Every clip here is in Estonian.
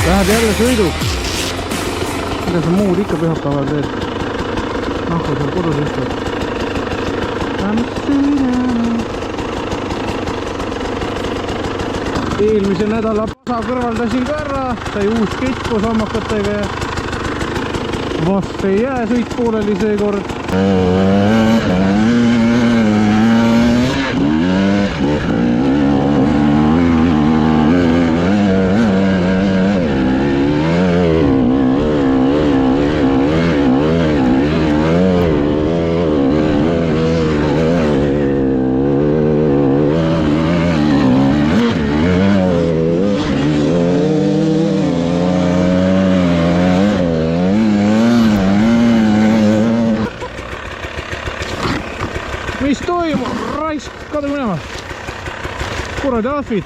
Läheb jälle sõiduks. Mida sa muud ikka pühapäeval teed? Nahku seal kodus istud. Eelmise nädala pasa kõrvaldasin ka ära. Sai uus kett koos hammakatega ja vast ei jää sõit pooleli seekord. Mis toimub? Raisk, kadu minema. Kuradi ahvid.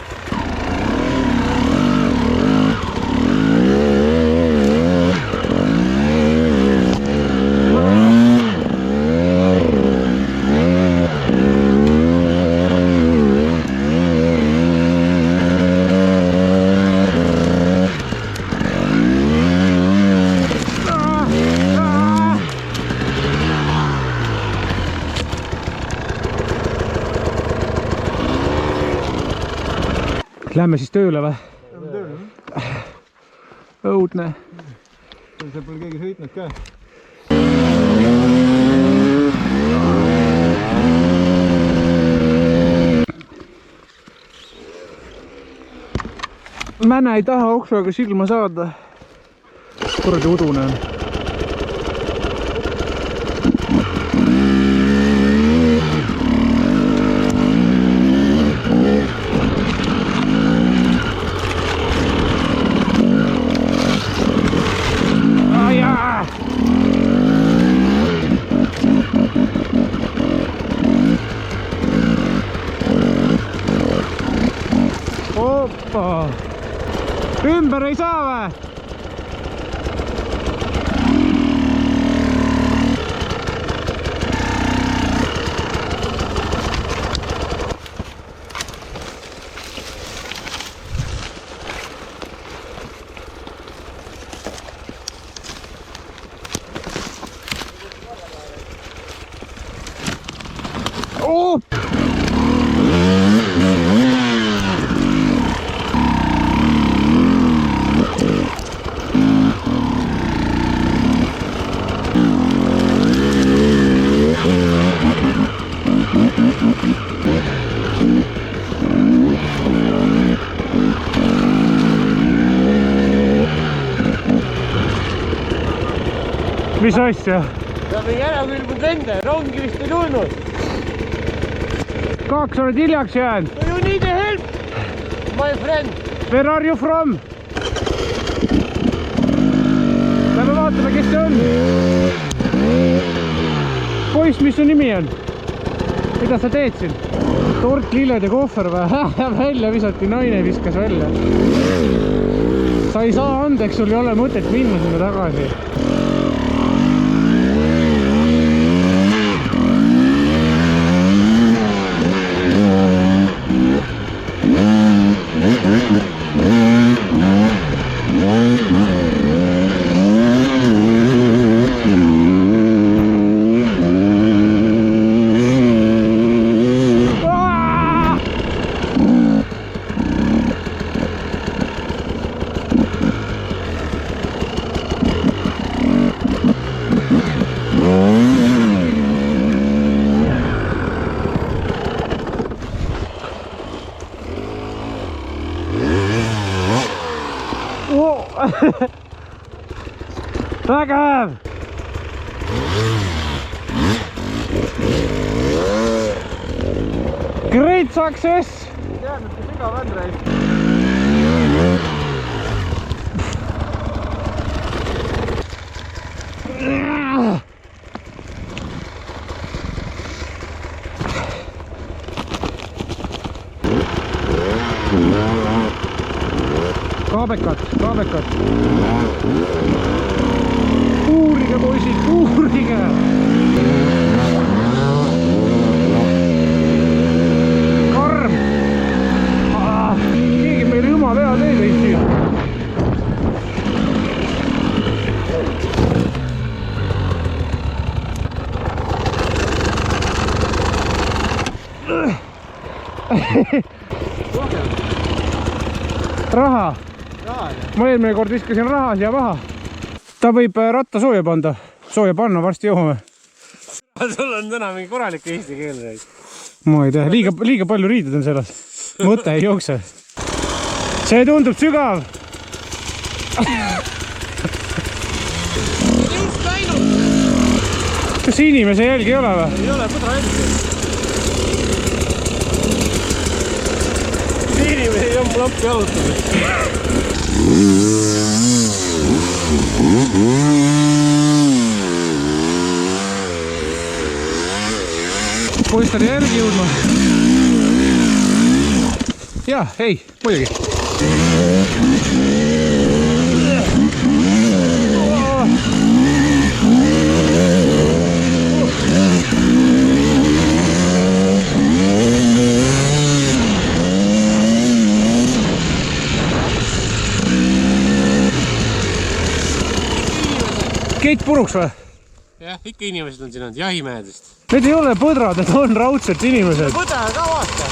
Lähme siis tööle või? Lähme tööle. Õudne. Seal pole keegi sõitnud ka. Mänä ei taha oksaga silma saada. Kuradi udune on. Oppa! Ümber ei saa või? Oh! Mis asja? Ta või ära külmunud lende, rongi vist ei tulnud. Kaks oled hiljaks jäänud. You need a help, my friend. Where are you from? Lähme vaatame, kes see on. Poiss, mis su nimi on? Mida sa teed siin? Tort, lilled ja kohver või? Välja visati, naine viskas välja. Sa ei saa andeks, sul ei ole mõtet minna sinna tagasi. Vägev! Great success! Tead, et sügav on reis. Kaabekat. Uurige, poisid, uurige! Karm! Keegi meil õma vea teed ei siin. raha. Ma eelmine kord viskasin raha siia maha. Ta võib ratta sooja panna, varsti jõuame. Sul on täna mingi korralik eesti keele. Ma ei tea, liiga palju riided on selles. Mõte ei jookse. See tundub sügav. Just läinud. Kas inimese jälgi ei ole või? Ei ole, põdra jälgi. Inimene ei ole mul appi jalutanud. Poistad järgi jõudma. Jaa, ei, muidugi. Keit puruks või? Jah, ikka inimesed on siin olnud, jahimehedest. Need ei ole põdrad, need on raudselt inimesed. Põdra ka vaata.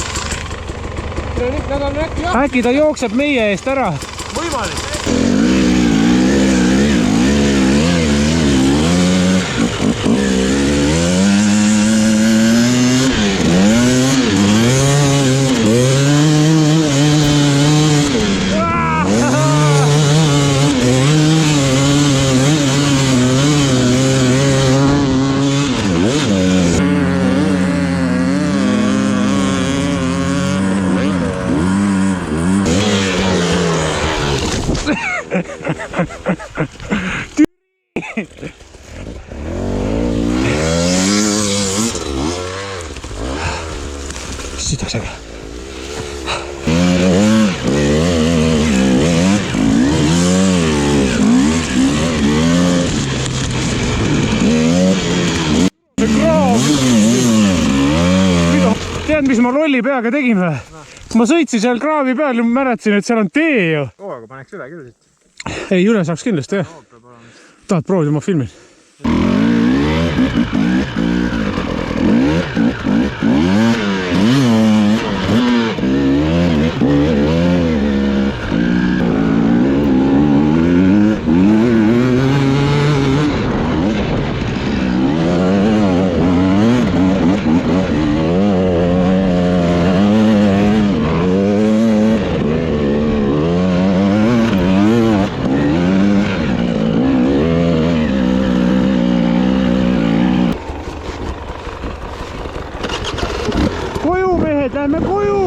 Nad on äkki jah. Äkki ta jookseb meie eest ära. Võimalik. Sitas äge. Tead, mis ma lolli peaga tegin või? Ma sõitsin seal kraavi peal ja märetasin, et seal on tee ju. Aga paneks üle küll siit. Ei, üle saaks kindlasti jah. Tahad proovida, ma filmin. Lähme koju!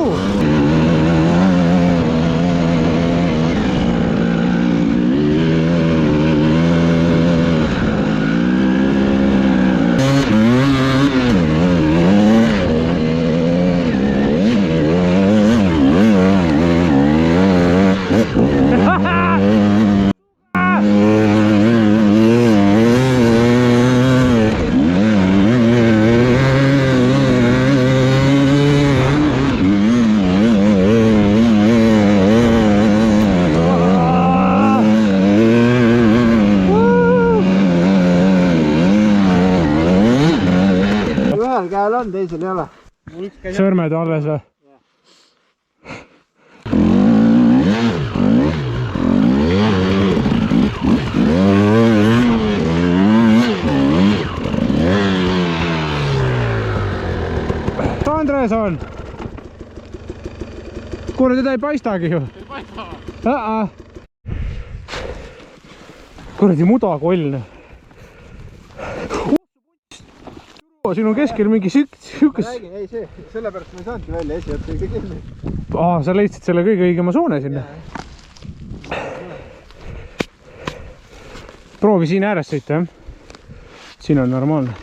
Käel on, teisel ei ole. Sõrmed alles või? Andres on! Kuule, teda ei paistagi ju. Ei paista või? Kuradi mudakoll. Siin on keskel mingi sükes. Ei see, sellepärast ma ei saanudki välja esiotsa kõige kinni. Sa leidsid selle kõige õigema suune sinna. Proovi siin ääres sõita, jah? Siin on normaalne.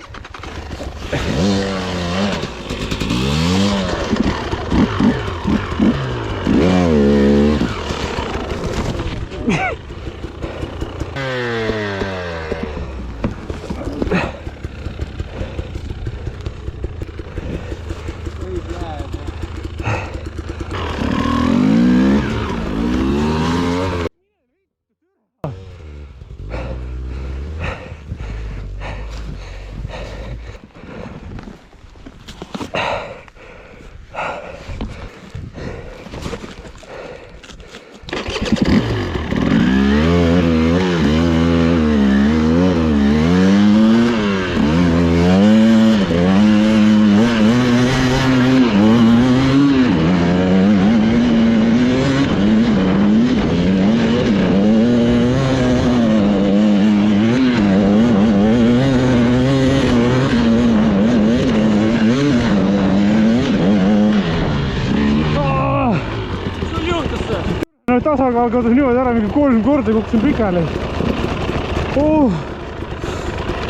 päeva kadus niimoodi ära, mingi 3 korda kukkusin pikali.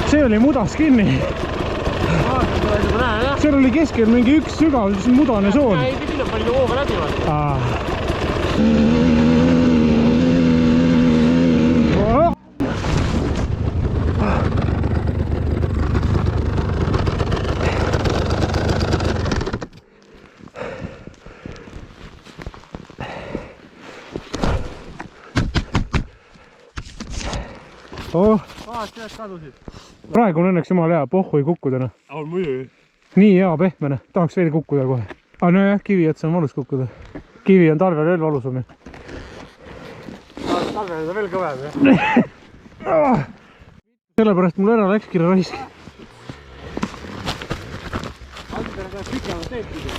See oli mudas kinni. Seal oli keskel mingi üks sügav mudane soon. Ei pidi palju hooga läbi vaata. Kadusid. Praegu on õnneks jumala hea, pohhu ei kukku täna. On muidu. Nii hea pehmene, tahaks veel kukkuda kohe. Aga nojah, kivi otsa on valus kukkuda. Kivi on talvel veel valusam. Talvel on veel kõvem. Sellepärast mul ära läkski raisk. Andel peab pikemalt teed pidi.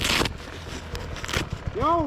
Jau!